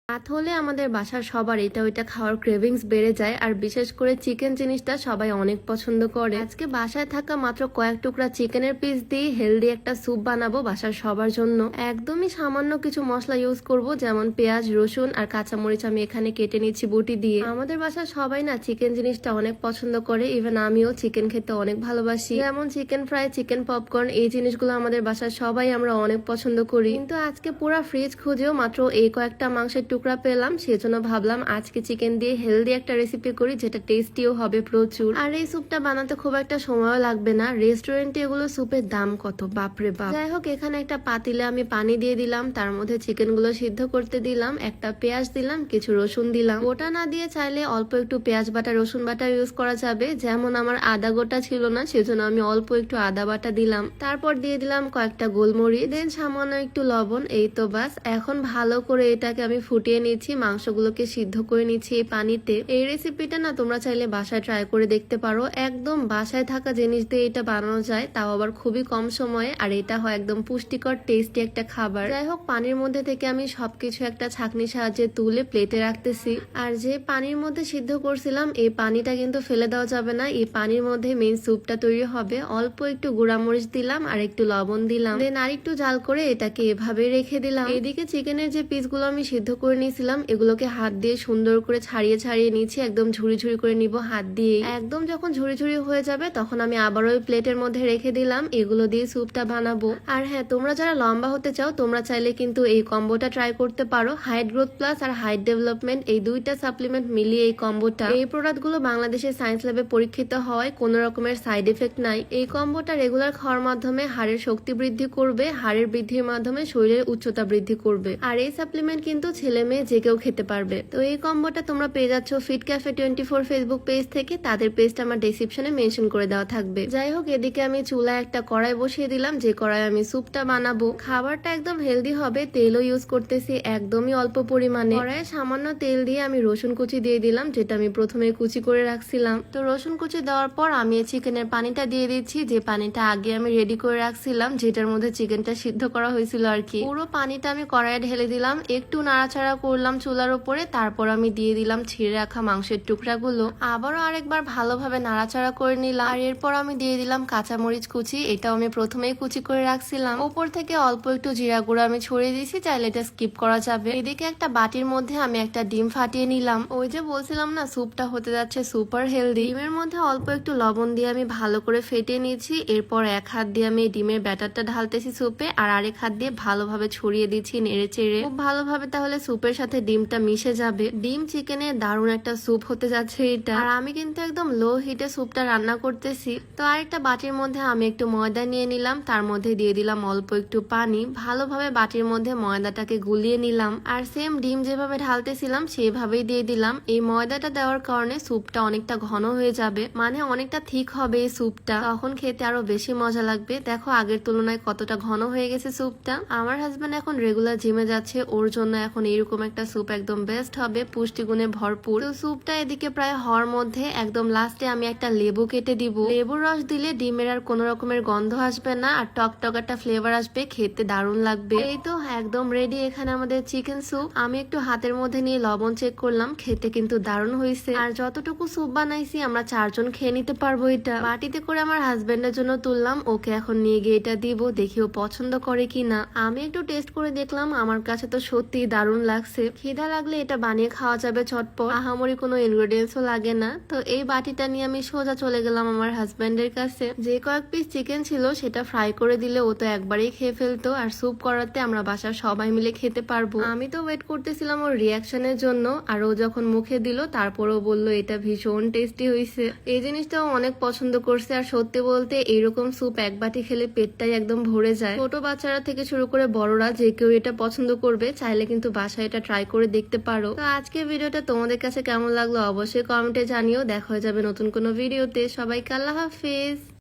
রাত হলে আমাদের বাসার সবার এটা ওইটা খাওয়ার ক্রেভিংস বেড়ে যায়, আর বিশেষ করে চিকেন জিনিসটা সবাই অনেক পছন্দ করে। আজকে বাসায় থাকা মাত্র কয়েক টুকরা চিকেনের পিস দিয়ে হেলদি একটা স্যুপ বানাবো বাসার সবার জন্য। একদমই সামান্য কিছু মশলা ইউজ করব, যেমন পেঁয়াজ, রসুন আর কাঁচামরিচ আমি এখানে কেটে নিচ্ছি বটি দিয়ে। আমাদের বাসার সবাই না চিকেন জিনিসটা অনেক পছন্দ করে, ইভেন আমিও চিকেন খেতে অনেক ভালোবাসি। যেমন চিকেন ফ্রাই, চিকেন পপকর্ন, এই জিনিসগুলো আমাদের বাসার সবাই আমরা অনেক পছন্দ করি। কিন্তু আজকে পুরো ফ্রিজ খুঁজেও মাত্র এই কয়েকটা মাংসের টুকরা পেলাম, সেজন্য ভাবলাম আজকে চিকেন দিয়ে হেলদি একটা রেসিপি করি, যেটা টেস্টিও হবে প্রচুর। আর এই স্যুপটা বানাতে খুব একটা সময়ও লাগবে না। রেস্টুরেন্টে এগুলো স্যুপের দাম কত, বাপরে বাপ। যাই হোক, এখানে একটা পাতিলে আমি পানি দিয়ে দিলাম, তার মধ্যে চিকেন গুলো সিদ্ধ করতে দিলাম, একটা পেঁয়াজ দিলাম, কিছু রসুন দিলাম। গোটা না দিয়ে চাইলে অল্প একটু পেঁয়াজ বাটা, রসুন বাটা ইউজ করা যাবে। যেমন আমার আদা গোটা ছিল না, সেজন্য আমি অল্প একটু আদা বাটা দিলাম। তারপর দিয়ে দিলাম কয়েকটা গোলমরিচ, দেন সামান্য একটু লবণ। এই তো বাস। এখন ভালো করে এটাকে আমি ফুটিয়ে নিচ্ছি, মাংসগুলোকে সিদ্ধ করে নিচ্ছি এই পানিতে। এই রেসিপিটা না তোমরা চাইলে বাসায় ট্রাই করে দেখতে পারো। একদম বাসায় থাকা জিনিস দিয়ে এটা বানানো যায়, তাও আবার খুবই কম সময়ে, আর এটা হয় একদম পুষ্টিকর টেস্টি একটা খাবার। যাই হোক, পানির মধ্যে থেকে আমি সবকিছু একটা ছাঁকনির সাহায্যে তুলে প্লেটে রাখতেছি। আর যে পানির মধ্যে সিদ্ধ করছিলাম, এই পানিটা কিন্তু ফেলে দেওয়া যাবে না। এই পানির মধ্যে মেইন স্যুপটা তৈরি হবে। অল্প একটু গুঁড়ামরিচ দিলাম আর একটু লবণ দিলাম, দেন আর একটু জাল করে এটাকে এভাবে রেখে দিলাম। এদিকে চিকেনের যে পিসগুলো আমি সিদ্ধ করে নিয়েছিলাম, এগুলোকে হাত দিয়ে সুন্দর করে ছাড়িয়ে ছাড়িয়ে নিচ্ছি, একদম ঝুড়ি ঝুড়ি করে নিব হাত দিয়ে। একদম যখন ঝুড়ি ঝুড়ি হয়ে যাবে তখন আমি আবার ওই প্লেটের মধ্যে রেখে দিলাম। এগুলো দিয়ে স্যুপটা বানাবো। আর হ্যাঁ, তোমরা যারা লম্বা হতে চাও তোমরা চাইলে কিন্তু এই কম্বোটা ট্রাই করতে পারো। হাইট গ্রোথ প্লাস আর হাইট ডেভেলপমেন্ট, এই দুইটা সাপ্লিমেন্ট মিলিয়ে এই কম্বোটা। এই প্রোডাক্ট গুলো বাংলাদেশের সায়েন্স ল্যাবে পরীক্ষিত হওয়ায় কোনো রকমের সাইড এফেক্ট নাই। এই কম্বোটা রেগুলার খাওয়ার মাধ্যমে হাড়ের শক্তি বৃদ্ধি করবে, হাড়ের বৃদ্ধির মাধ্যমে শরীরের উচ্চতা বৃদ্ধি করবে। আর এই সাপ্লিমেন্ট কিন্তু ছেলে মেয়ে যে কেউ খেতে পারবে। তো এই কম্বোটা তোমরা পেয়ে যাচ্ছ ফিট ক্যাফে 24 ফেসবুক পেজ থেকে। তাদের পেজটা আমার ডেসক্রিপশনে মেনশন করে দেওয়া থাকবে। যাই হোক, এদিকে আমি চুলায় একটা কড়াই বসিয়ে দিলাম, যে কড়াই আমি স্যুপটা বানাবো। খাবারটা একদম হেলদি হবে, তেলও ইউজ করতেছি একদমই অল্প পরিমাণে। কড়াইয়ে সামান্য তেল দিয়ে আমি রসুন কুচি দিয়ে দিলাম, যেটা আমি প্রথমে কুচি করে রাখছিলাম। তো রসুন কুচি দেওয়ার পর আমি চিকেনের পানিটা দিয়ে দিচ্ছি, যে পানিটা আগে আমি রেডি করে রাখছিলাম, যেটার মধ্যে চিকেনটা সিদ্ধ করা হয়েছিল আর কি। পুরো পানিটা আমি কড়াইয়ে ঢেলে দিলাম, একটু নাড়াচাড়া করলাম চুলার উপরে। তারপর আমি দিয়ে দিলাম ছিঁড়ে রাখা মাংসের টুকরাগুলো, আবারও আরেকবার ভালোভাবে নাড়াচাড়া করে নিলাম। আর এরপর আমি দিয়ে দিলাম কাঁচামরিচ কুচি, এটাও আমি প্রথমেই কুচি করে রাখছিলাম। উপর থেকে অল্প একটু জিরা গুঁড়ো আমি ছড়িয়ে দিয়েছি, চাইলে এটা স্কিপ করা যাবে। এদিকে একটা বাটির মধ্যে আমি একটা ডিম ফাটিয়ে নিলাম। ওই যে বলছিলাম না স্যুপটা হতে যাচ্ছে সুপার হেলদি। ডিমের মধ্যে অল্প একটু লবণ দিয়ে আমি ভালো করে ফেটিয়ে নিয়েছি। এরপর এক হাত দিয়ে আমি ডিমের ব্যাটারটা ঢালতেছি স্যুপে, আর আরেক হাত দিয়ে ভালোভাবে ছড়িয়ে দিচ্ছি নেড়ে চেড়ে খুব ভালোভাবে, তাহলে স্যুপের সাথে ডিমটা মিশে যাবে। ডিম চিকেনে দারুণ একটা স্যুপ হতে যাচ্ছে এটা। আর আমি কিন্তু একদম লো হিটে স্যুপটা রান্না করতেছি। তো আরেকটা বাটির মধ্যে আমি একটু ময়দা নিয়ে নিলাম, তার মধ্যে দিয়ে দিলাম অল্প একটু পানি। ভালোভাবে বাটির মধ্যে ময়দাটাকে গুলিয়ে নিলাম, আর সেম ডিম যেভাবে ঢালতেছিলাম সেইভাবেই দিয়ে দিলাম। এই ময়দাটা দেওয়ার কারণে স্যুপটা অনেকটা ঘন হয়ে যাবে, মানে অনেকটা থিক হবে এই স্যুপটা, তখন খেতে আরো বেশি মজা লাগবে। দেখো আগের তুলনায় কতটা ঘন হয়ে গেছে স্যুপটা। আমার হাজবেন্ড এখন রেগুলার জিমে যাচ্ছে, ওর জন্য এখন এরকম একটা স্যুপ একদম বেস্ট হবে, পুষ্টিগুণে ভরপুর। তো স্যুপটা এদিকে প্রায় হওয়ার মধ্যে একদম লাস্টে আমি একটা লেবু কেটে দিব। লেবুর রস দিলে ডিমের আর কোনো রকমের গন্ধ আসবে না, আর টকটক একটা ফ্লেভার আসবে, খেতে দারুণ লাগবে। এই তো একদম রেডি এখানে আমাদের চিকেন স্যুপ। আমি একটু হাতের মধ্যে নিয়ে লবণ চেক করলাম, খেতে কিন্তু দারুণ হয়েছে। আর যতটুকু স্যুপ বানাইছি আমরা 4 জন খেয়ে নিতে পারবো। এটা বাটিতে করে আমার হাজবেন্ডের জন্য তুললাম, ওকে এখন নিয়ে গিয়ে এটা দিব, দেখি ও পছন্দ করে কিনা। আমি একটু টেস্ট করে দেখলাম, আমার কাছে তো সত্যি দারুণ লাগছে। খিদা লাগলে এটা বানিয়ে খাওয়া যাবে চটপট, আহামরি কোনো ইনগ্রেডিয়েন্টসও লাগে না। তো এই বাটিটা নিয়ে আমি সোজা চলে গেলাম আমার হাজবেন্ডের কাছে। যে কয়েক পিস চিকেন ছিল সেটা ফ্রাই করে দিলে ও তো একবারেই খেয়ে ফেলতো, আর স্যুপ করাতে আমরা বাসার সবাই মিলে খেতে পারবো। আমি তো ওয়েট করতেছিলাম ওর রিয়াকশনের জন্য, আর ও যখন মুখে দিল তারপরও বললো এটা ভীষণ টেস্টি হয়েছে। এই জিনিসটাও অনেক পছন্দ করছে। আর সত্যি বলতে এইরকম স্যুপ এক বাটি খেলে পেটটাই একদম ভরে যায়। ছোট বাচ্চারা থেকে শুরু করে বড়রা যে কেউ এটা পছন্দ করবে, চাইলে কিন্তু বাসায় এটা ট্রাই করে দেখতে পারো। তো আজকে ভিডিওটা তোমাদের কাছে কেমন লাগলো অবশ্যই কমেন্টে জানিও। দেখা হয়ে যাবে নতুন কোনো ভিডিওতে। সবাইকে আল্লাহ হাফেজ।